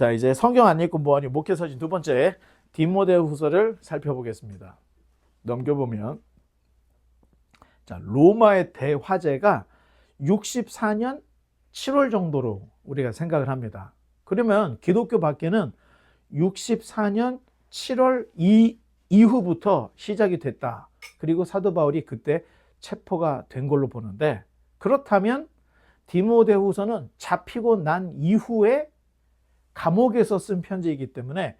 자, 이제 성경 안 읽고 뭐하니 목회서신 두 번째 디모데후서를 살펴보겠습니다. 넘겨보면 자, 로마의 대화재가 64년 7월 정도로 우리가 생각을 합니다. 그러면 기독교 밖에는 64년 7월 이후부터 시작이 됐다. 그리고 사도 바울이 그때 체포가 된 걸로 보는데, 그렇다면 디모데후서는 잡히고 난 이후에 감옥에서 쓴 편지이기 때문에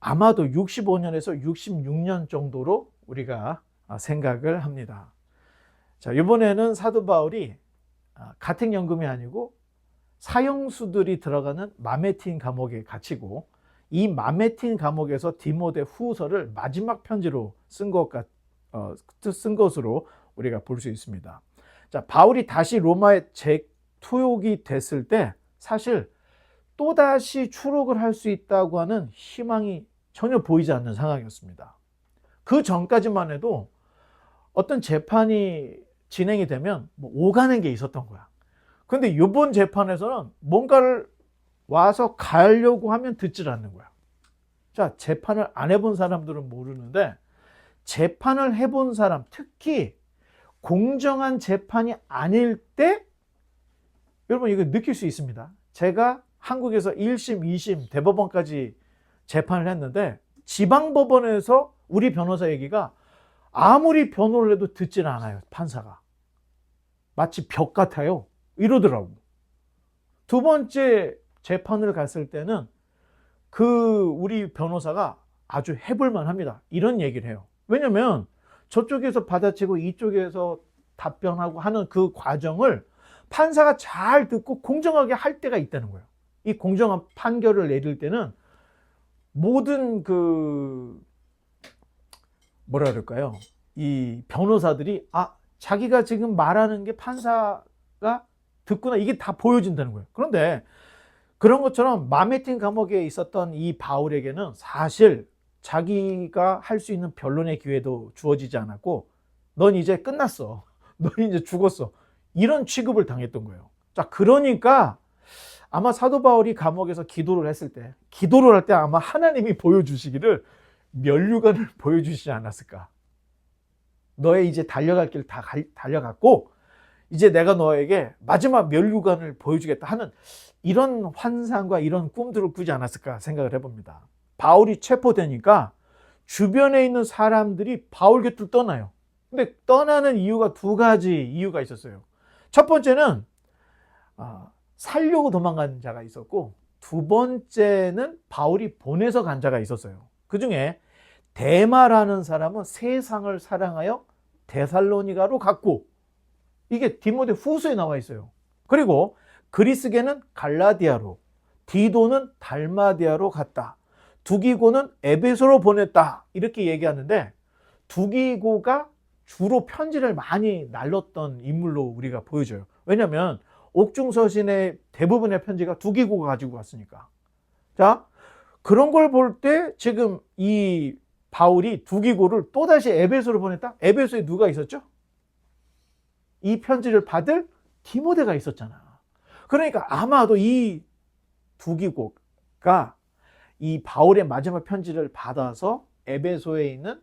아마도 65년에서 66년 정도로 우리가 생각을 합니다. 자, 이번에는 사도 바울이 가택연금이 아니고 사형수들이 들어가는 마메틴 감옥에 갇히고, 이 마메틴 감옥에서 디모데후서를 마지막 편지로 쓴 것으로 우리가 볼 수 있습니다. 자, 바울이 다시 로마에 재투옥이 됐을 때 사실 또다시 추록을 할 수 있다고 하는 희망이 전혀 보이지 않는 상황이었습니다. 그 전까지만 해도 어떤 재판이 진행이 되면 오가는 게 있었던 거야. 근데 이번 재판에서는 뭔가를 와서 가려고 하면 듣질 않는 거야. 자, 재판을 안 해본 사람들은 모르는데, 재판을 해본 사람, 특히 공정한 재판이 아닐 때 여러분 이거 느낄 수 있습니다. 제가 한국에서 1심, 2심, 대법원까지 재판을 했는데 지방법원에서 우리 변호사 얘기가 아무리 변호를 해도 듣질 않아요. 판사가. 마치 벽 같아요. 이러더라고. 두 번째 재판을 갔을 때는 우리 변호사가 아주 해볼만 합니다. 이런 얘기를 해요. 왜냐면 저쪽에서 받아치고 이쪽에서 답변하고 하는 그 과정을 판사가 잘 듣고 공정하게 할 때가 있다는 거예요. 이 공정한 판결을 내릴 때는 모든 뭐라 그럴까요? 이 변호사들이 자기가 지금 말하는 게 판사가 듣구나, 이게 다 보여진다는 거예요. 그런데 그런 것처럼 마메틴 감옥에 있었던 이 바울에게는 사실 자기가 할 수 있는 변론의 기회도 주어지지 않았고, 넌 이제 끝났어, 넌 이제 죽었어, 이런 취급을 당했던 거예요. 자, 그러니까 아마 사도 바울이 감옥에서 기도를 할 때 아마 하나님이 보여주시기를 면류관을 보여주시지 않았을까. 너의 이제 달려갈 길 다 달려갔고 이제 내가 너에게 마지막 면류관을 보여주겠다 하는 이런 환상과 이런 꿈들을 꾸지 않았을까 생각을 해봅니다. 바울이 체포되니까 주변에 있는 사람들이 바울 곁을 떠나요. 근데 떠나는 이유가 두 가지 이유가 있었어요. 첫 번째는 살려고 도망간 자가 있었고, 두 번째는 바울이 보내서 간 자가 있었어요. 그 중에 데마라는 사람은 세상을 사랑하여 데살로니가로 갔고, 이게 디모데후서에 나와 있어요. 그리고 그리스계는 갈라디아로, 디도는 달마디아로 갔다, 두기고는 에베소로 보냈다, 이렇게 얘기하는데 두기고가 주로 편지를 많이 날렸던 인물로 우리가 보여져요. 왜냐하면 옥중서신의 대부분의 편지가 두기고가 가지고 왔으니까. 자, 그런 걸 볼 때 지금 이 바울이 두기고를 또다시 에베소로 보냈다? 에베소에 누가 있었죠? 이 편지를 받을 디모데가 있었잖아. 그러니까 아마도 이 두기고가 이 바울의 마지막 편지를 받아서 에베소에 있는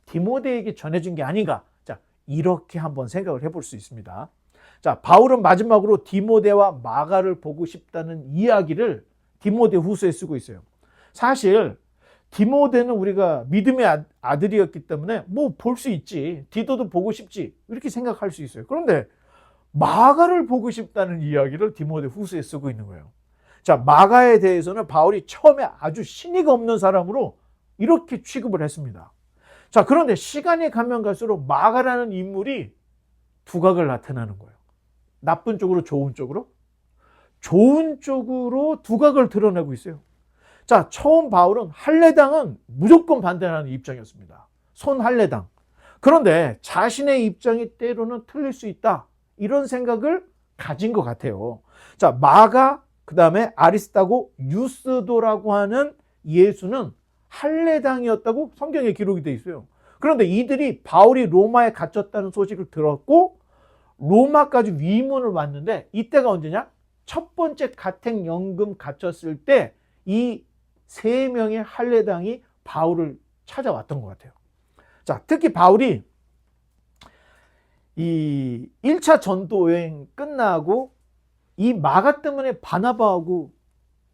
디모데에게 전해준 게 아닌가. 자, 이렇게 한번 생각을 해볼 수 있습니다. 자, 바울은 마지막으로 디모데와 마가를 보고 싶다는 이야기를 디모데후서에 쓰고 있어요. 사실 디모데는 우리가 믿음의 아들이었기 때문에 뭐 볼 수 있지, 디도도 보고 싶지, 이렇게 생각할 수 있어요. 그런데 마가를 보고 싶다는 이야기를 디모데후서에 쓰고 있는 거예요. 자, 마가에 대해서는 바울이 처음에 아주 신의가 없는 사람으로 이렇게 취급을 했습니다. 자, 그런데 시간이 가면 갈수록 마가라는 인물이 두각을 나타나는 거예요. 나쁜 쪽으로, 좋은 쪽으로? 좋은 쪽으로 두각을 드러내고 있어요. 자, 처음 바울은 할례당은 무조건 반대하는 입장이었습니다. 손할례당. 그런데 자신의 입장이 때로는 틀릴 수 있다, 이런 생각을 가진 것 같아요. 자, 마가, 그 다음에 아리스타고, 유스도라고 하는 예수는 할례당이었다고 성경에 기록이 되어 있어요. 그런데 이들이 바울이 로마에 갇혔다는 소식을 들었고 로마까지 위문을 왔는데, 이때가 언제냐? 첫 번째 가택연금 갇혔을 때 이 세 명의 할례당이 바울을 찾아왔던 것 같아요. 자, 특히 바울이 이 1차 전도 여행 끝나고 이 마가 때문에 바나바하고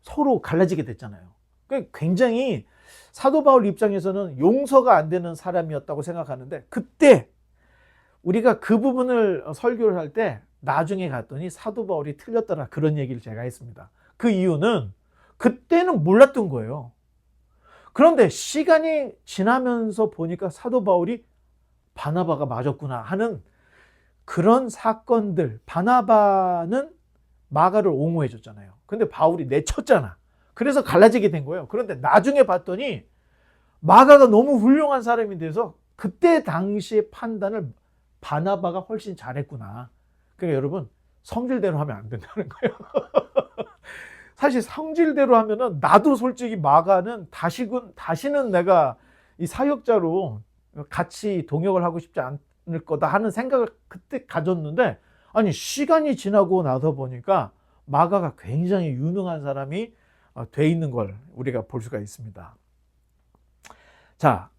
서로 갈라지게 됐잖아요. 굉장히 사도 바울 입장에서는 용서가 안 되는 사람이었다고 생각하는데, 그때 우리가 그 부분을 설교를 할 때 나중에 갔더니 사도 바울이 틀렸더라, 그런 얘기를 제가 했습니다. 그 이유는 그때는 몰랐던 거예요. 그런데 시간이 지나면서 보니까 사도 바울이 바나바가 맞았구나 하는 그런 사건들. 바나바는 마가를 옹호해 줬잖아요. 근데 바울이 내쳤잖아. 그래서 갈라지게 된 거예요. 그런데 나중에 봤더니 마가가 너무 훌륭한 사람이 돼서 그때 당시의 판단을 바나바가 훨씬 잘했구나. 그러니까 여러분, 성질대로 하면 안 된다는 거예요. 사실 성질대로 하면은 나도 솔직히 마가는 다시는 내가 이 사역자로 같이 동역을 하고 싶지 않을 거다 하는 생각을 그때 가졌는데, 아니 시간이 지나고 나서 보니까 마가가 굉장히 유능한 사람이 돼 있는 걸 우리가 볼 수가 있습니다. 자,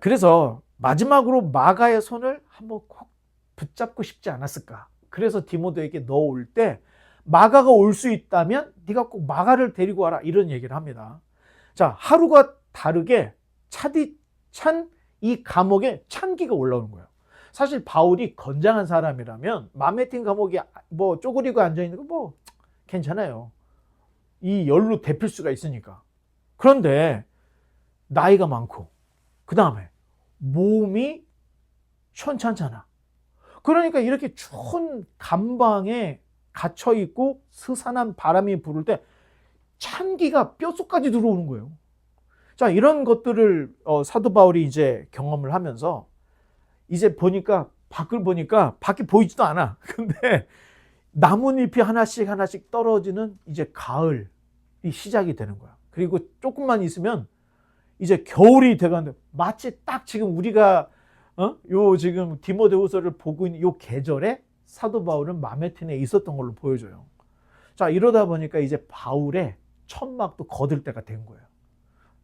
그래서 마지막으로 마가의 손을 한번 꼭 붙잡고 싶지 않았을까. 그래서 디모데에게 넣어올 때 마가가 올 수 있다면 네가 꼭 마가를 데리고 와라, 이런 얘기를 합니다. 자, 하루가 다르게 찬 이 감옥에 찬기가 올라오는 거예요. 사실 바울이 건장한 사람이라면 마메틴 감옥에 뭐 쪼그리고 앉아있는 거 뭐 괜찮아요. 이 열로 데필 수가 있으니까. 그런데 나이가 많고 그 다음에 몸이 시원찮잖아. 그러니까 이렇게 추운 감방에 갇혀있고 스산한 바람이 부를 때 찬기가 뼛속까지 들어오는 거예요. 자, 이런 것들을 사도 바울이 이제 경험을 하면서 이제 보니까 밖을 보니까 밖이 보이지도 않아. 근데 나뭇잎이 하나씩 떨어지는 이제 가을이 시작이 되는 거야. 그리고 조금만 있으면 이제 겨울이 돼가는데, 마치 딱 지금 우리가 요 지금 디모데후서를 보고 있는 요 계절에 사도 바울은 마메틴에 있었던 걸로 보여줘요. 자, 이러다 보니까 이제 바울의 천막도 거둘 때가 된 거예요.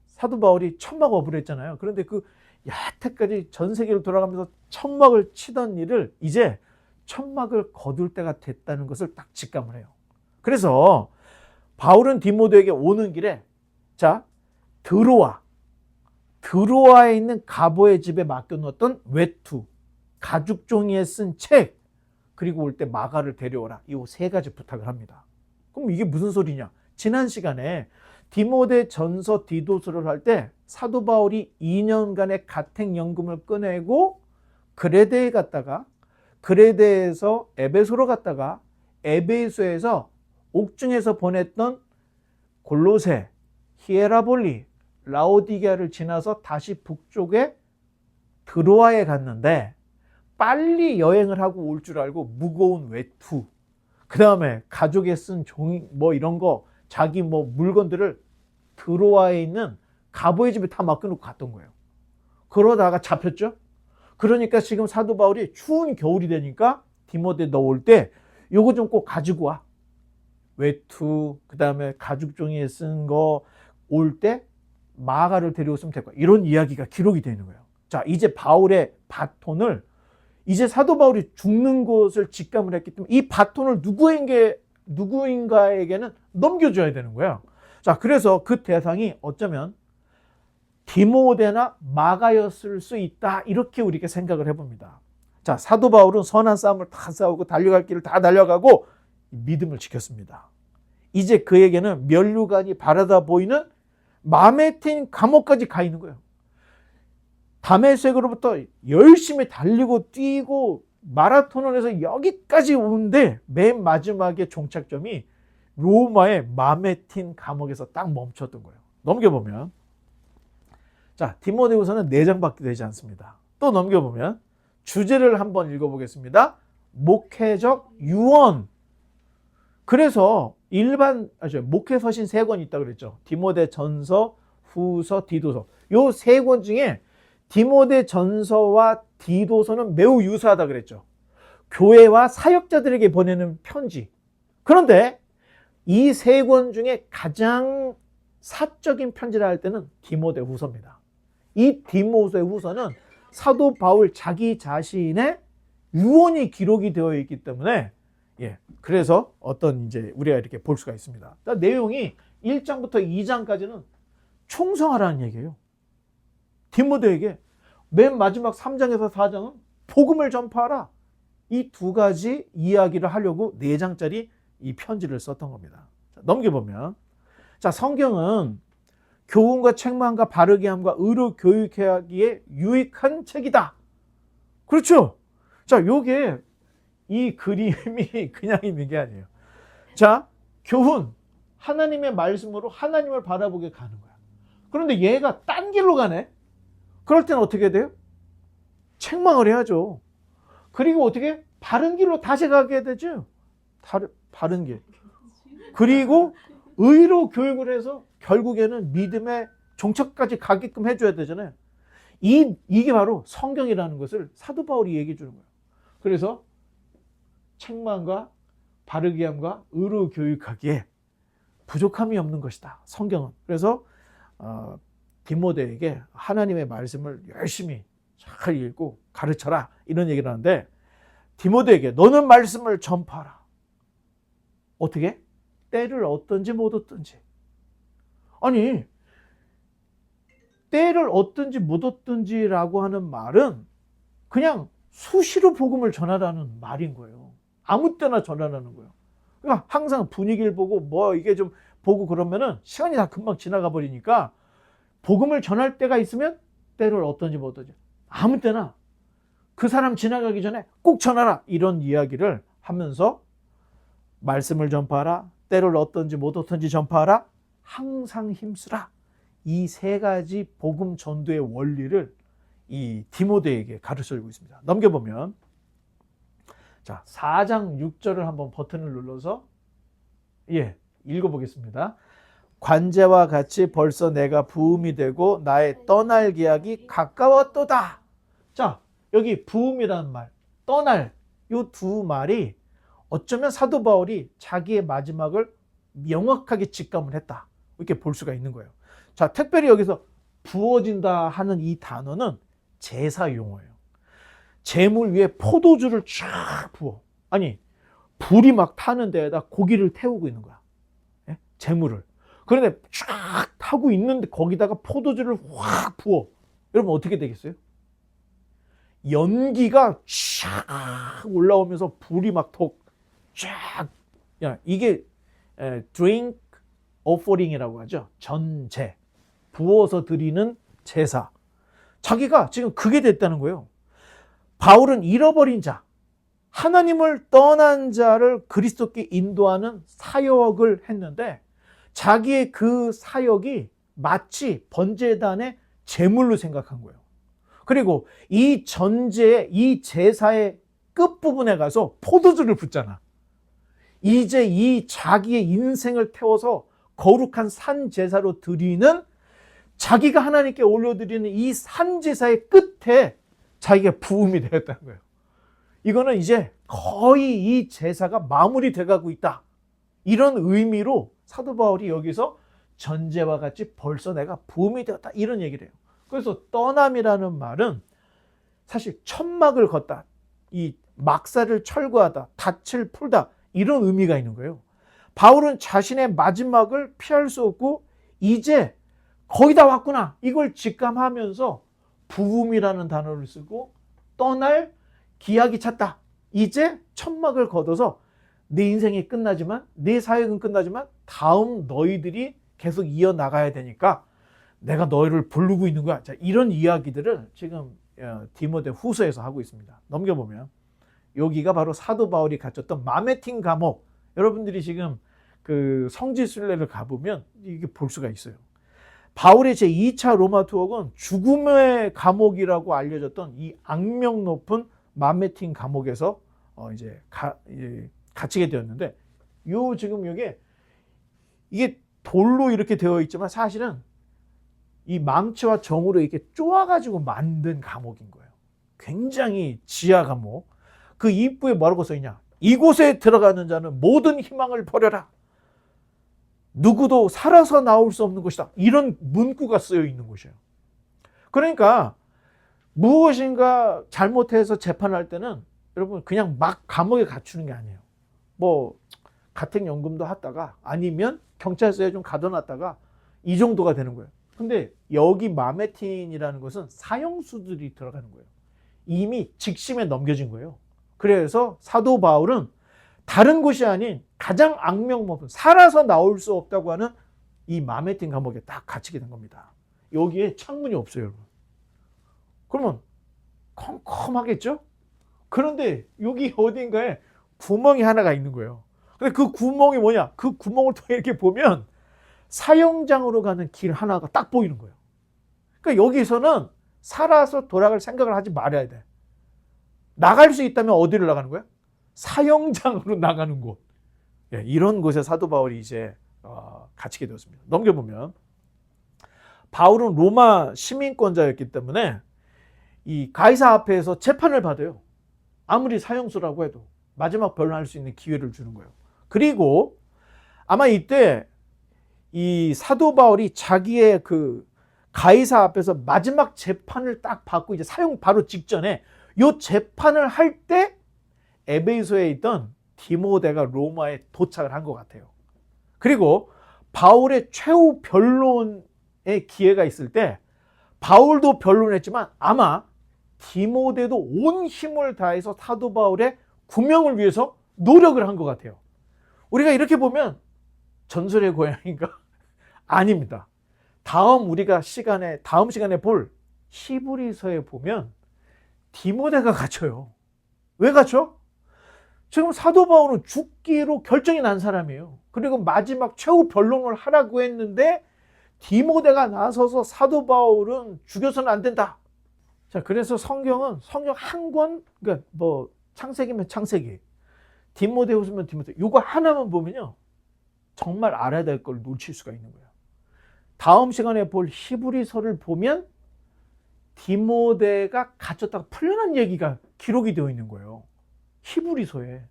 사도 바울이 천막 업을 했잖아요. 그런데 그 여태까지 전 세계를 돌아가면서 천막을 치던 일을 이제 천막을 거둘 때가 됐다는 것을 딱 직감을 해요. 그래서 바울은 디모데에게 오는 길에, 자, 드로아에 있는 가보의 집에 맡겨놓았던 외투, 가죽 종이에 쓴 책, 그리고 올 때 마가를 데려오라, 이 세 가지 부탁을 합니다. 그럼 이게 무슨 소리냐? 지난 시간에 디모데 전서 디도서를 할 때 사도 바울이 2년간의 가택연금을 꺼내고 그레데에 갔다가, 그레데에서 에베소로 갔다가, 에베소에서 옥중에서 보냈던 골로새, 히에라볼리, 라오디게아를 지나서 다시 북쪽에 드로아에 갔는데, 빨리 여행을 하고 올 줄 알고 무거운 외투, 그 다음에 가족에 쓴 종이 뭐 이런 거, 자기 뭐 물건들을 드로아에 있는 가보의 집에 다 맡겨놓고 갔던 거예요. 그러다가 잡혔죠. 그러니까 지금 사도 바울이 추운 겨울이 되니까 디모데 너 올 때 요거 좀 꼭 가지고 와. 외투, 그 다음에 가죽 종이에 쓴 거, 올 때 마가를 데려오시면 될 거야. 이런 이야기가 기록이 되는 거예요. 자, 이제 바울의 바톤을, 이제 사도 바울이 죽는 것을 직감을 했기 때문에 이 바톤을 누구인가에게는 넘겨줘야 되는 거예요. 자, 그래서 그 대상이 어쩌면 디모데나 마가였을 수 있다, 이렇게 우리가 생각을 해봅니다. 자, 사도 바울은 선한 싸움을 다 싸우고 달려갈 길을 다 달려가고 믿음을 지켰습니다. 이제 그에게는 면류관이 바라다 보이는 마메틴 감옥까지 가 있는 거예요. 다메섹으로부터 열심히 달리고 뛰고 마라톤을 해서 여기까지 오는데 맨 마지막에 종착점이 로마의 마메틴 감옥에서 딱 멈췄던 거예요. 넘겨보면, 자, 디모데후서는 4장밖에 되지 않습니다. 또 넘겨보면 주제를 한번 읽어보겠습니다. 목회적 유언. 그래서 목회 서신 3권 있다고 그랬죠. 디모데 전서, 후서, 디도서. 요 3권 중에 디모데 전서와 디도서는 매우 유사하다 그랬죠. 교회와 사역자들에게 보내는 편지. 그런데 이 세 권 중에 가장 사적인 편지를 할 때는 디모데후서입니다. 이 디모데후서는 사도 바울 자기 자신의 유언이 기록이 되어 있기 때문에 그래서 어떤 이제 우리가 이렇게 볼 수가 있습니다. 그러니까 내용이 1장부터 2장까지는 충성하라는 얘기예요. 디모데에게 맨 마지막 3장에서 4장은 복음을 전파하라. 이 두 가지 이야기를 하려고 4장짜리 이 편지를 썼던 겁니다. 자, 넘겨보면 자, 성경은 교훈과 책망과 바르게 함과 의로 교육하기에 유익한 책이다. 그렇죠? 자, 요게 이 그림이 그냥 있는 게 아니에요. 자, 교훈, 하나님의 말씀으로 하나님을 바라보게 가는 거야. 그런데 얘가 딴 길로 가네. 그럴 때는 어떻게 돼요? 책망을 해야죠. 그리고 어떻게? 바른 길로 다시 가게 되죠. 바른 길. 그리고 의로 교육을 해서 결국에는 믿음의 종착까지 가게끔 해줘야 되잖아요. 이게 바로 성경이라는 것을 사도 바울이 얘기해 주는 거예요. 그래서 책망과 바르게 함과 의로 교육하기에 부족함이 없는 것이다. 성경은. 그래서 디모데에게 하나님의 말씀을 열심히 잘 읽고 가르쳐라. 이런 얘기를 하는데 디모데에게 너는 말씀을 전파하라. 어떻게? 때를 얻든지 못 얻든지. 아니, 때를 얻든지 못 얻든지라고 하는 말은 그냥 수시로 복음을 전하라는 말인 거예요. 아무 때나 전하라는 거예요. 그러니까 항상 분위기를 보고 뭐 이게 좀 보고 그러면은 시간이 다 금방 지나가 버리니까 복음을 전할 때가 있으면 때를 얻든지 못 얻든지 아무 때나 그 사람 지나가기 전에 꼭 전하라. 이런 이야기를 하면서 말씀을 전파하라. 때를 얻든지 못 얻든지 전파하라. 항상 힘쓰라. 이 세 가지 복음 전도의 원리를 이 디모데에게 가르쳐주고 있습니다. 넘겨보면 자 4장 6절을 한번 버튼을 눌러서 읽어보겠습니다. 관제와 같이 벌써 내가 부음이 되고 나의 떠날 기약이 가까웠도다. 자 여기 부음이라는 말, 떠날 이 두 말이 어쩌면 사도 바울이 자기의 마지막을 명확하게 직감을 했다. 이렇게 볼 수가 있는 거예요. 자, 특별히 여기서 부어진다 하는 이 단어는 제사 용어예요. 제물 위에 포도주를 쫙 부어. 아니, 불이 막 타는 데에다 고기를 태우고 있는 거야. 제물을. 그런데 쫙 타고 있는데 거기다가 포도주를 확 부어. 여러분 어떻게 되겠어요? 연기가 쫙 올라오면서 불이 막 쫙. 이게 drink offering이라고 하죠. 전제. 부어서 드리는 제사. 자기가 지금 그게 됐다는 거예요. 바울은 잃어버린 자, 하나님을 떠난 자를 그리스도께 인도하는 사역을 했는데 자기의 그 사역이 마치 번제단의 제물로 생각한 거예요. 그리고 이 전제의 이 제사의 끝부분에 가서 포도주를 붓잖아. 이제 이 자기의 인생을 태워서 거룩한 산 제사로 드리는 자기가 하나님께 올려드리는 이 산 제사의 끝에 자기가 부음이 되었다는 거예요. 이거는 이제 거의 이 제사가 마무리돼 가고 있다. 이런 의미로 사도 바울이 여기서 전제와 같이 벌써 내가 부음이 되었다. 이런 얘기를 해요. 그래서 떠남이라는 말은 사실 천막을 걷다. 이 막사를 철거하다. 닻을 풀다. 이런 의미가 있는 거예요. 바울은 자신의 마지막을 피할 수 없고 이제 거의 다 왔구나. 이걸 직감하면서 부음이라는 단어를 쓰고 떠날 기약이 찼다. 이제 천막을 걷어서 내 인생이 끝나지만 내 사역은 끝나지만 다음 너희들이 계속 이어나가야 되니까 내가 너희를 부르고 있는 거야. 자, 이런 이야기들을 지금 디모데 후서에서 하고 있습니다. 넘겨보면 여기가 바로 사도 바울이 갇혔던 마메틴 감옥. 여러분들이 지금 그 성지순례를 가보면 이게 볼 수가 있어요. 바울의 제2차 로마 투어는 죽음의 감옥이라고 알려졌던 이 악명 높은 마메틴 감옥에서 이제 갇히게 되었는데 지금 이게 돌로 이렇게 되어 있지만 사실은 이 망치와 정으로 이렇게 쪼아가지고 만든 감옥인 거예요. 굉장히 지하 감옥. 그 입구에 뭐라고 써 있냐? 이곳에 들어가는 자는 모든 희망을 버려라. 누구도 살아서 나올 수 없는 곳이다. 이런 문구가 쓰여 있는 곳이에요. 그러니까 무엇인가 잘못해서 재판할 때는 여러분 그냥 막 감옥에 갇히는 게 아니에요. 뭐 가택연금도 하다가 아니면 경찰서에 좀 가둬놨다가 이 정도가 되는 거예요. 근데 여기 마메틴이라는 것은 사형수들이 들어가는 거예요. 이미 직심에 넘겨진 거예요. 그래서 사도 바울은 다른 곳이 아닌 가장 악명높은 살아서 나올 수 없다고 하는 이 마메틴 감옥에 딱 갇히게 된 겁니다. 여기에 창문이 없어요, 여러분. 그러면 컴컴하겠죠? 그런데 여기 어딘가에 구멍이 하나가 있는 거예요. 근데 그 구멍이 뭐냐? 그 구멍을 통해 이렇게 보면 사형장으로 가는 길 하나가 딱 보이는 거예요. 그러니까 여기서는 살아서 돌아갈 생각을 하지 말아야 돼. 나갈 수 있다면 어디로 나가는 거야? 사형장으로 나가는 곳. 예, 이런 곳에 사도 바울이 이제 갇히게 되었습니다. 넘겨보면 바울은 로마 시민권자였기 때문에 이 가이사 앞에서 재판을 받아요. 아무리 사형수라고 해도 마지막 변론할 수 있는 기회를 주는 거예요. 그리고 아마 이때 이 사도 바울이 자기의 그 가이사 앞에서 마지막 재판을 딱 받고 이제 사형 바로 직전에 이 재판을 할 때 에베소에 있던 디모데가 로마에 도착을 한 것 같아요. 그리고 바울의 최후 변론의 기회가 있을 때 바울도 변론했지만 아마 디모데도 온 힘을 다해서 사도 바울의 구명을 위해서 노력을 한 것 같아요. 우리가 이렇게 보면 전설의 고향인가? 아닙니다. 다음 시간에 볼 히브리서에 보면 디모데가 갇혀요. 왜 갇혀? 지금 사도 바울은 죽기로 결정이 난 사람이에요. 그리고 마지막 최후 변론을 하라고 했는데 디모데가 나서서 사도 바울은 죽여서는 안 된다. 자, 그래서 성경 한 권, 그러니까 뭐 창세기면 창세기, 디모데후서면 디모데, 이거 하나만 보면요 정말 알아야 될 걸 놓칠 수가 있는 거예요. 다음 시간에 볼 히브리서를 보면 디모데가 갇혔다가 풀려난 얘기가 기록이 되어 있는 거예요. 히브리서에.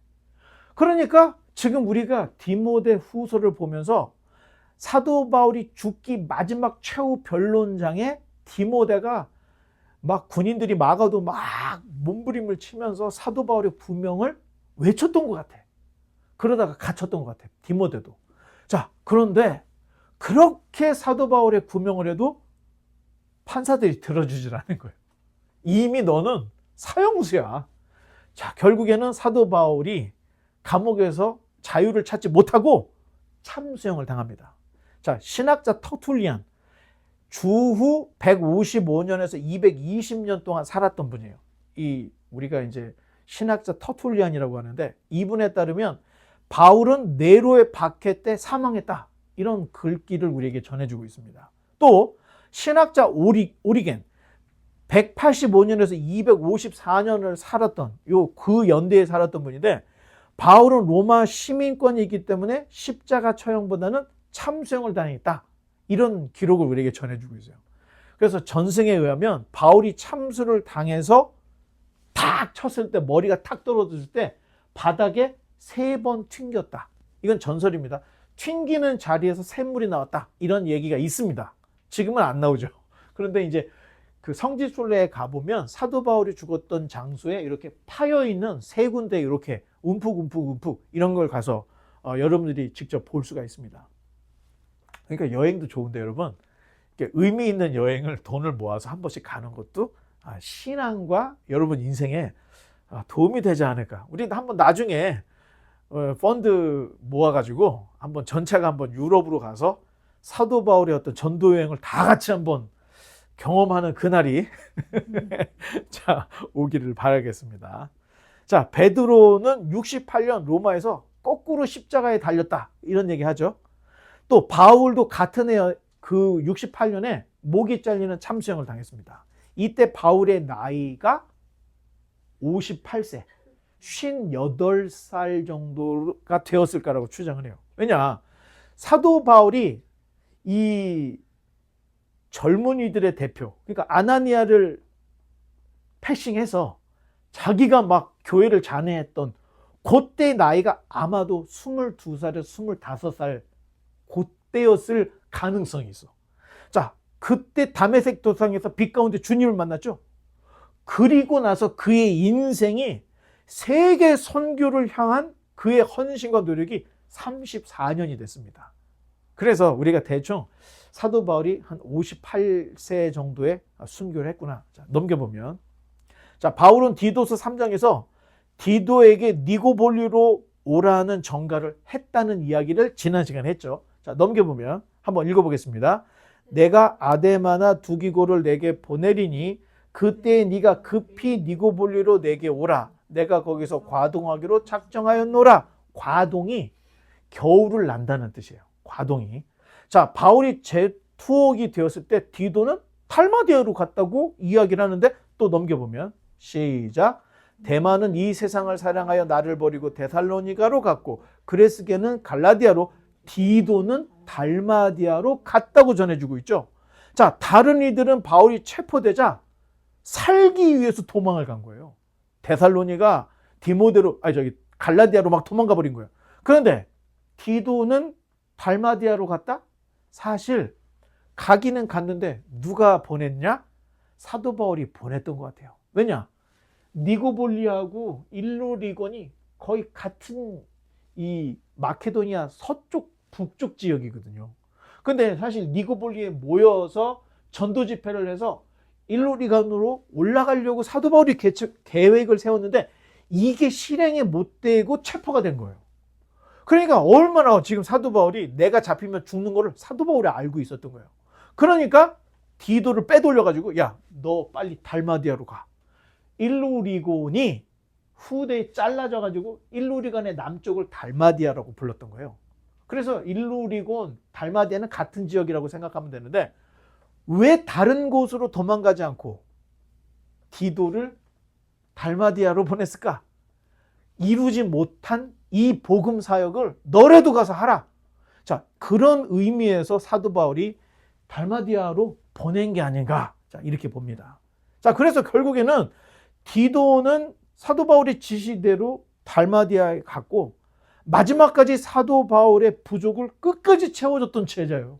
그러니까 지금 우리가 디모데 후서를 보면서 사도 바울이 죽기 마지막 최후 변론장에 디모데가 막 군인들이 막아도 막 몸부림을 치면서 사도 바울의 구명을 외쳤던 것 같아. 그러다가 갇혔던 것 같아. 디모데도. 자, 그런데 그렇게 사도 바울의 구명을 해도 판사들이 들어주질 않은 거예요. 이미 너는 사형수야. 자, 결국에는 사도 바울이 감옥에서 자유를 찾지 못하고 참수형을 당합니다. 자, 신학자 터툴리안, 주후 155년에서 220년 동안 살았던 분이에요. 우리가 이제 신학자 터툴리안이라고 하는데, 이분에 따르면 바울은 네로의 박해 때 사망했다. 이런 글귀를 우리에게 전해주고 있습니다. 또 신학자 오리겐, 185년에서 254년을 살았던 그 연대에 살았던 분인데, 바울은 로마 시민권이기 때문에 십자가 처형보다는 참수형을 당했다. 이런 기록을 우리에게 전해주고 있어요. 그래서 전승에 의하면 바울이 참수를 당해서 탁 쳤을 때, 머리가 탁 떨어졌을 때 바닥에 3번 튕겼다. 이건 전설입니다. 튕기는 자리에서 샘물이 나왔다. 이런 얘기가 있습니다. 지금은 안 나오죠. 그런데 이제 그 성지순례에 가보면 사도 바울이 죽었던 장소에 이렇게 파여있는 3군데 이렇게 움푹 이런 걸 가서 여러분들이 직접 볼 수가 있습니다. 그러니까 여행도 좋은데 여러분, 의미 있는 여행을 돈을 모아서 한 번씩 가는 것도 신앙과 여러분 인생에 도움이 되지 않을까. 우리 한번 나중에 펀드 모아가지고 한번 전체가 한번 유럽으로 가서 사도 바울의 어떤 전도 여행을 다 같이 한번 경험하는 그날이 자, 오기를 바라겠습니다. 자, 베드로는 68년 로마에서 거꾸로 십자가에 달렸다. 이런 얘기 하죠. 또 바울도 같은 해 그 68년에 목이 잘리는 참수형을 당했습니다. 이때 바울의 나이가 58세, 58살 정도가 되었을까라고 추정을 해요. 왜냐? 사도 바울이 이 젊은이들의 대표, 그러니까 아나니아를 패싱해서 자기가 막 교회를 잔해했던 그때 나이가 아마도 22살에서 25살 때였을 가능성이 있어. 자, 그때 다메섹 도상에서 빛 가운데 주님을 만났죠. 그리고 나서 그의 인생이 세계 선교를 향한 그의 헌신과 노력이 34년이 됐습니다. 그래서 우리가 대충 사도 바울이 한 58세 정도에 순교를 했구나. 자, 넘겨보면, 자, 바울은 디도서 3장에서 디도에게 니고볼리로 오라는 전가를 했다는 이야기를 지난 시간에 했죠. 자, 넘겨보면 한번 읽어보겠습니다. 내가 아데마나 두기고를 내게 보내리니 그때 네가 급히 니고볼리로 내게 오라. 내가 거기서 과동하기로 작정하였노라. 과동이 겨울을 난다는 뜻이에요. 과동이. 자, 바울이 재투옥이 되었을 때 디도는 달마디아로 갔다고 이야기를 하는데, 또 넘겨보면 시작. 데마는 이 세상을 사랑하여 나를 버리고 데살로니가로 갔고 그레스게는 갈라디아로, 디도는 달마디아로 갔다고 전해주고 있죠. 자, 다른 이들은 바울이 체포되자 살기 위해서 도망을 간 거예요. 데살로니가 디모데로, 갈라디아로 막 도망가 버린 거예요. 그런데 디도는 달마디아로 갔다? 사실 가기는 갔는데 누가 보냈냐? 사도 바울이 보냈던 것 같아요. 왜냐? 니고볼리하고 일루리곤이 거의 같은 이 마케도니아 서쪽 북쪽 지역이거든요. 근데 사실 니고볼리에 모여서 전도 집회를 해서 일루리곤으로 올라가려고 사도 바울이 계획을 세웠는데 이게 실행에 못 되고 체포가 된 거예요. 그러니까 얼마나 지금 사도 바울이 내가 잡히면 죽는 거를 사도 바울이 알고 있었던 거예요. 그러니까 디도를 빼돌려가지고, 야, 너 빨리 달마디아로 가. 일루리곤이 후대에 잘라져가지고 일루리곤의 남쪽을 달마디아라고 불렀던 거예요. 그래서 일루리곤, 달마디아는 같은 지역이라고 생각하면 되는데, 왜 다른 곳으로 도망가지 않고 디도를 달마디아로 보냈을까? 이루지 못한 이 복음 사역을 너라도 가서 하라. 자, 그런 의미에서 사도 바울이 달마디아로 보낸 게 아닌가. 자, 이렇게 봅니다. 자, 그래서 결국에는 디도는 사도 바울의 지시대로 달마디아에 갔고 마지막까지 사도 바울의 부족을 끝까지 채워줬던 제자예요.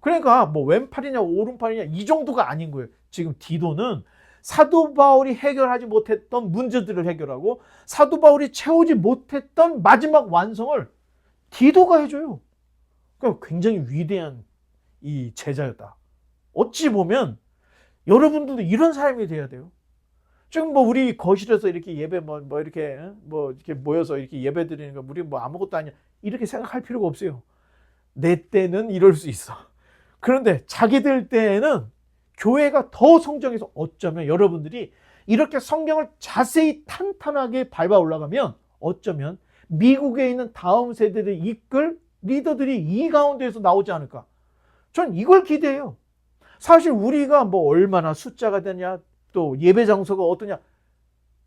그러니까 뭐 왼팔이냐 오른팔이냐 이 정도가 아닌 거예요. 지금 디도는 사도 바울이 해결하지 못했던 문제들을 해결하고 사도 바울이 채우지 못했던 마지막 완성을 디도가 해줘요. 그러니까 굉장히 위대한 이 제자였다. 어찌 보면 여러분들도 이런 삶이 돼야 돼요. 지금 뭐 우리 거실에서 이렇게 예배 이렇게 모여서 이렇게 예배 드리는 거 우리 뭐 아무것도 아니야 이렇게 생각할 필요가 없어요. 내 때는 이럴 수 있어. 그런데 자기들 때에는 교회가 더 성장해서 어쩌면 여러분들이 이렇게 성경을 자세히 탄탄하게 밟아 올라가면 어쩌면 미국에 있는 다음 세대를 이끌 리더들이 이 가운데에서 나오지 않을까. 전 이걸 기대해요. 사실 우리가 뭐 얼마나 숫자가 되냐 또 예배 장소가 어떠냐,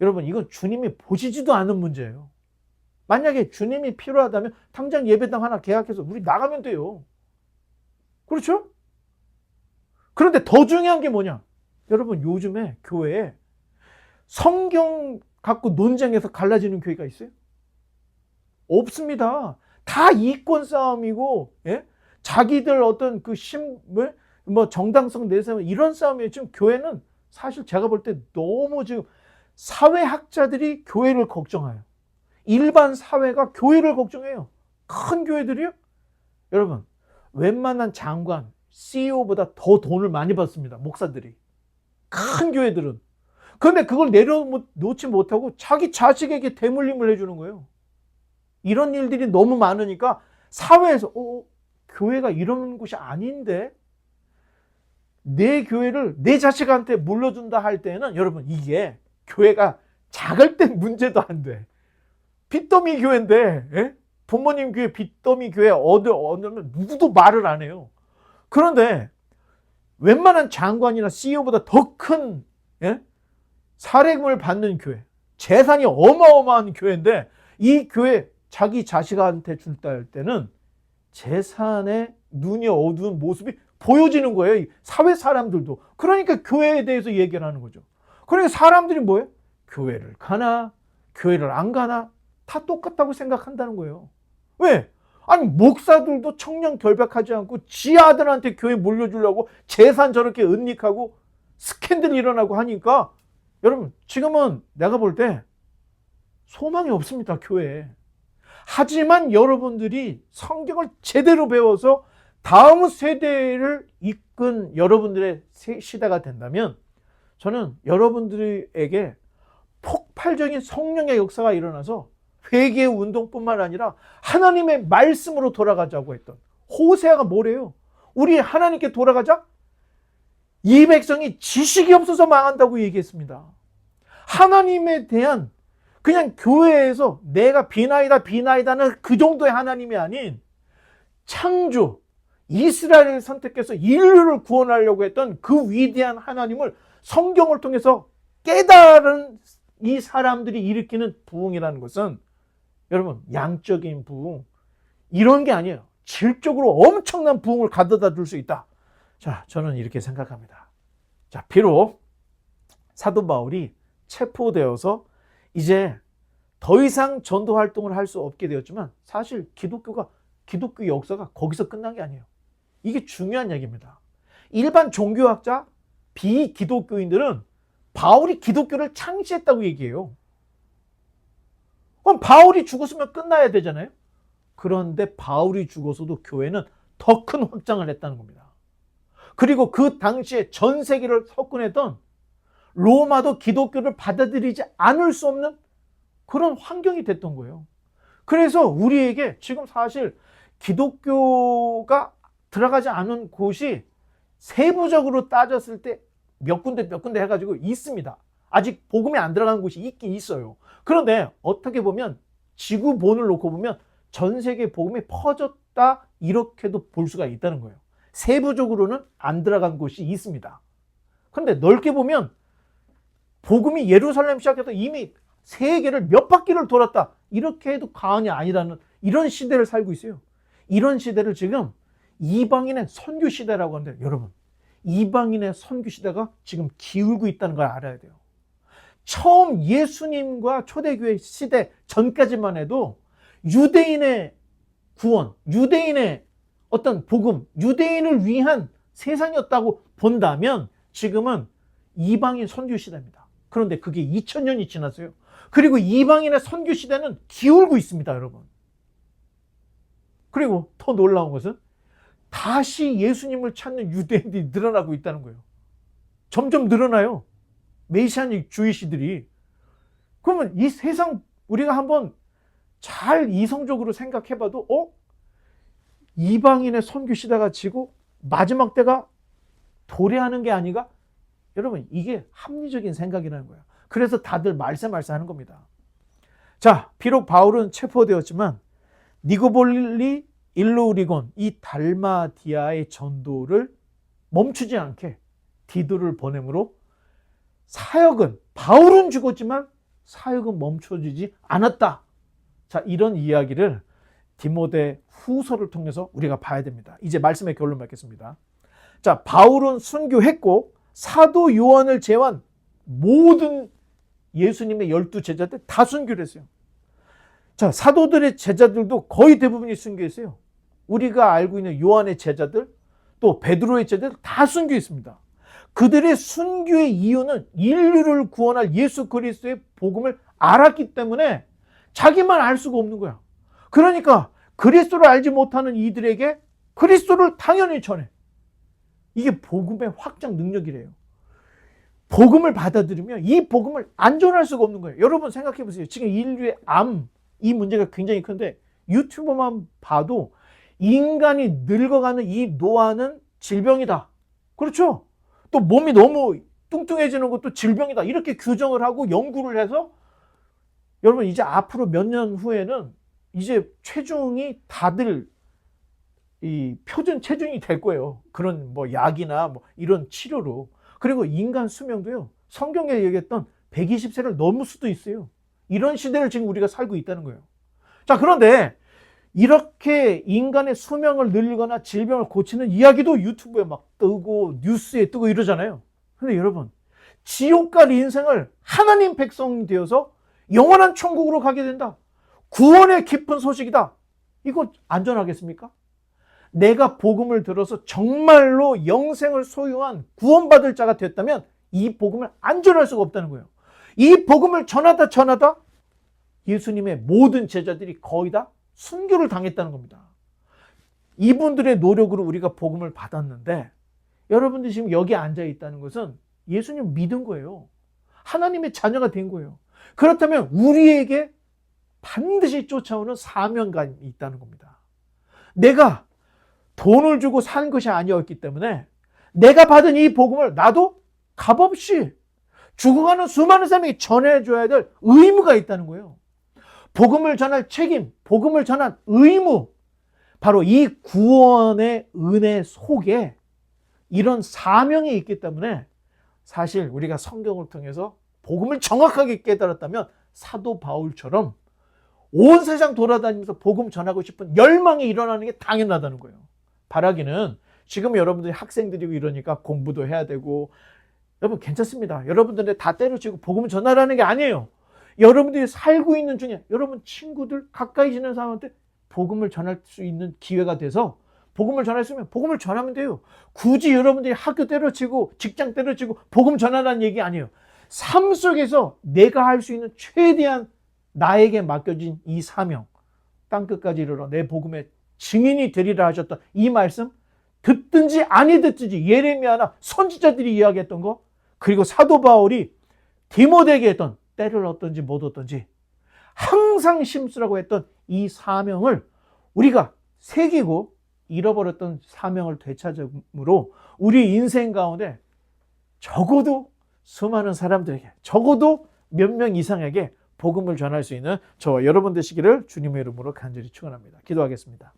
여러분 이건 주님이 보시지도 않은 문제예요. 만약에 주님이 필요하다면 당장 예배당 하나 계약해서 우리 나가면 돼요. 그렇죠? 그런데 더 중요한 게 뭐냐? 여러분 요즘에 교회에 성경 갖고 논쟁해서 갈라지는 교회가 있어요? 없습니다. 다 이권 싸움이고, 예? 자기들 어떤 그 정당성 내세우는 이런 싸움이에요. 지금 교회는 사실 제가 볼 때 너무 지금 사회학자들이 교회를 걱정해요. 일반 사회가 교회를 걱정해요. 큰 교회들이요? 여러분, 웬만한 장관, CEO보다 더 돈을 많이 받습니다. 목사들이. 큰 교회들은. 그런데 그걸 내려놓지 못하고 자기 자식에게 대물림을 해주는 거예요. 이런 일들이 너무 많으니까 사회에서 교회가 이런 곳이 아닌데 내 교회를 내 자식한테 물려준다 할 때는 여러분 이게 교회가 작을 땐 문제도 안 돼. 빚더미 교회인데, 예? 부모님 교회 빚더미 교회 얻으면 누구도 말을 안 해요. 그런데 웬만한 장관이나 CEO보다 더 큰, 예? 사례금을 받는 교회, 재산이 어마어마한 교회인데 이 교회 자기 자식한테 줄다 할 때는 재산에 눈이 어두운 모습이 보여지는 거예요. 사회 사람들도. 그러니까 교회에 대해서 얘기를 하는 거죠. 그러니까 사람들이 뭐예요? 교회를 가나 교회를 안 가나 다 똑같다고 생각한다는 거예요. 왜? 아니 목사들도 청년 결백하지 않고 지 아들한테 교회 물려주려고 재산 저렇게 은닉하고 스캔들 일어나고 하니까 여러분 지금은 내가 볼 때 소망이 없습니다, 교회에. 하지만 여러분들이 성경을 제대로 배워서 다음 세대를 이끈 여러분들의 시대가 된다면 저는 여러분들에게 폭발적인 성령의 역사가 일어나서 회개 운동뿐만 아니라 하나님의 말씀으로 돌아가자고 했던 호세아가 뭐래요? 우리 하나님께 돌아가자? 이 백성이 지식이 없어서 망한다고 얘기했습니다. 하나님에 대한 그냥 교회에서 내가 비나이다는 그 정도의 하나님이 아닌 창조, 이스라엘을 선택해서 인류를 구원하려고 했던 그 위대한 하나님을 성경을 통해서 깨달은 이 사람들이 일으키는 부흥이라는 것은 여러분 양적인 부흥 이런 게 아니에요. 질적으로 엄청난 부흥을 가져다 줄 수 있다. 자, 저는 이렇게 생각합니다. 자, 비록 사도 바울이 체포되어서 이제 더 이상 전도 활동을 할 수 없게 되었지만 사실 기독교 역사가 거기서 끝난 게 아니에요. 이게 중요한 얘기입니다. 일반 종교학자, 비기독교인들은 바울이 기독교를 창시했다고 얘기해요. 그럼 바울이 죽었으면 끝나야 되잖아요. 그런데 바울이 죽어서도 교회는 더 큰 확장을 했다는 겁니다. 그리고 그 당시에 전 세계를 석권했던 로마도 기독교를 받아들이지 않을 수 없는 그런 환경이 됐던 거예요. 그래서 우리에게 지금 사실 기독교가 들어가지 않은 곳이 세부적으로 따졌을 때 몇 군데 해가지고 있습니다. 아직 복음이 안 들어간 곳이 있긴 있어요. 그런데 어떻게 보면 지구본을 놓고 보면 전 세계 복음이 퍼졌다 이렇게도 볼 수가 있다는 거예요. 세부적으로는 안 들어간 곳이 있습니다. 그런데 넓게 보면 복음이 예루살렘 시작해서 이미 세계를 몇 바퀴를 돌았다 이렇게 해도 과언이 아니라는 이런 시대를 살고 있어요. 이런 시대를 지금 이방인의 선교 시대라고 하는데 여러분 이방인의 선교 시대가 지금 기울고 있다는 걸 알아야 돼요. 처음 예수님과 초대교회 시대 전까지만 해도 유대인의 구원, 유대인의 어떤 복음, 유대인을 위한 세상이었다고 본다면 지금은 이방인 선교 시대입니다. 그런데 그게 2000년이 지났어요. 그리고 이방인의 선교 시대는 기울고 있습니다, 여러분. 그리고 더 놀라운 것은 다시 예수님을 찾는 유대인들이 늘어나고 있다는 거예요. 점점 늘어나요. 메시아닉 주이시들이. 그러면 이 세상 우리가 한번 잘 이성적으로 생각해봐도 이방인의 선교 시대가 지고 마지막 때가 도래하는 게 아닌가? 여러분 이게 합리적인 생각이라는 거예요. 그래서 다들 말세하는 겁니다. 자, 비록 바울은 체포되었지만 니고볼리, 일루리곤 이 달마디아의 전도를 멈추지 않게 디도를 보냄으로 사역은 바울은 죽었지만 사역은 멈춰지지 않았다. 자, 이런 이야기를 디모데 후서를 통해서 우리가 봐야 됩니다. 이제 말씀의 결론 맺겠습니다. 자, 바울은 순교했고 사도 요한을 제외한 모든 예수님의 12 제자들 다 순교를 했어요. 자, 사도들의 제자들도 거의 대부분이 순교했어요. 우리가 알고 있는 요한의 제자들, 또 베드로의 제자들 다 순교했습니다. 그들의 순교의 이유는 인류를 구원할 예수 그리스도의 복음을 알았기 때문에 자기만 알 수가 없는 거야. 그러니까 그리스도를 알지 못하는 이들에게 그리스도를 당연히 전해. 이게 복음의 확장 능력이래요. 복음을 받아들이면 이 복음을 안전할 수가 없는 거예요. 여러분 생각해 보세요. 지금 인류의 이 문제가 굉장히 큰데 유튜브만 봐도 인간이 늙어가는 이 노화는 질병이다. 그렇죠? 또 몸이 너무 뚱뚱해지는 것도 질병이다. 이렇게 규정을 하고 연구를 해서 여러분 이제 앞으로 몇 년 후에는 이제 체중이 다들 이 표준 체중이 될 거예요. 그런 뭐 약이나 뭐 이런 치료로. 그리고 인간 수명도요. 성경에 얘기했던 120세를 넘을 수도 있어요. 이런 시대를 지금 우리가 살고 있다는 거예요. 자, 그런데 이렇게 인간의 수명을 늘리거나 질병을 고치는 이야기도 유튜브에 막 뜨고 뉴스에 뜨고 이러잖아요. 근데 여러분, 지옥 갈 인생을 하나님 백성이 되어서 영원한 천국으로 가게 된다. 구원의 깊은 소식이다. 이거 안전하겠습니까? 내가 복음을 들어서 정말로 영생을 소유한 구원받을 자가 됐다면 이 복음을 안전할 수가 없다는 거예요. 이 복음을 전하다 예수님의 모든 제자들이 거의 다 순교를 당했다는 겁니다. 이분들의 노력으로 우리가 복음을 받았는데 여러분들이 지금 여기 앉아 있다는 것은 예수님 믿은 거예요. 하나님의 자녀가 된 거예요. 그렇다면 우리에게 반드시 쫓아오는 사명감이 있다는 겁니다. 내가 돈을 주고 산 것이 아니었기 때문에 내가 받은 이 복음을 나도 값없이 죽어가는 수많은 사람에게 전해줘야 될 의무가 있다는 거예요. 복음을 전할 책임, 복음을 전할 의무, 바로 이 구원의 은혜 속에 이런 사명이 있기 때문에 사실 우리가 성경을 통해서 복음을 정확하게 깨달았다면 사도 바울처럼 온 세상 돌아다니면서 복음 전하고 싶은 열망이 일어나는 게 당연하다는 거예요. 바라기는 지금 여러분들이 학생들이고 이러니까 공부도 해야 되고 여러분 괜찮습니다. 여러분들한테 다 때려치고 복음을 전하라는 게 아니에요. 여러분들이 살고 있는 중에 여러분 친구들 가까이 지는 사람한테 복음을 전할 수 있는 기회가 돼서 복음을 전했으면 복음을 전하면 돼요. 굳이 여러분들이 학교 때려치고 직장 때려치고 복음 전하라는 얘기 아니에요. 삶 속에서 내가 할 수 있는 최대한 나에게 맡겨진 이 사명, 땅끝까지 이르러 내 복음의 증인이 되리라 하셨던 이 말씀, 듣든지 아니 듣든지 예레미야나 선지자들이 이야기했던 거, 그리고 사도 바울이 디모데에게 했던 때를 얻든지 못 얻든지 항상 심쓰라고 했던 이 사명을 우리가 새기고 잃어버렸던 사명을 되찾음으로 우리 인생 가운데 적어도 수많은 사람들에게, 적어도 몇 명 이상에게 복음을 전할 수 있는 저와 여러분 되시기를 주님의 이름으로 간절히 축원합니다. 기도하겠습니다.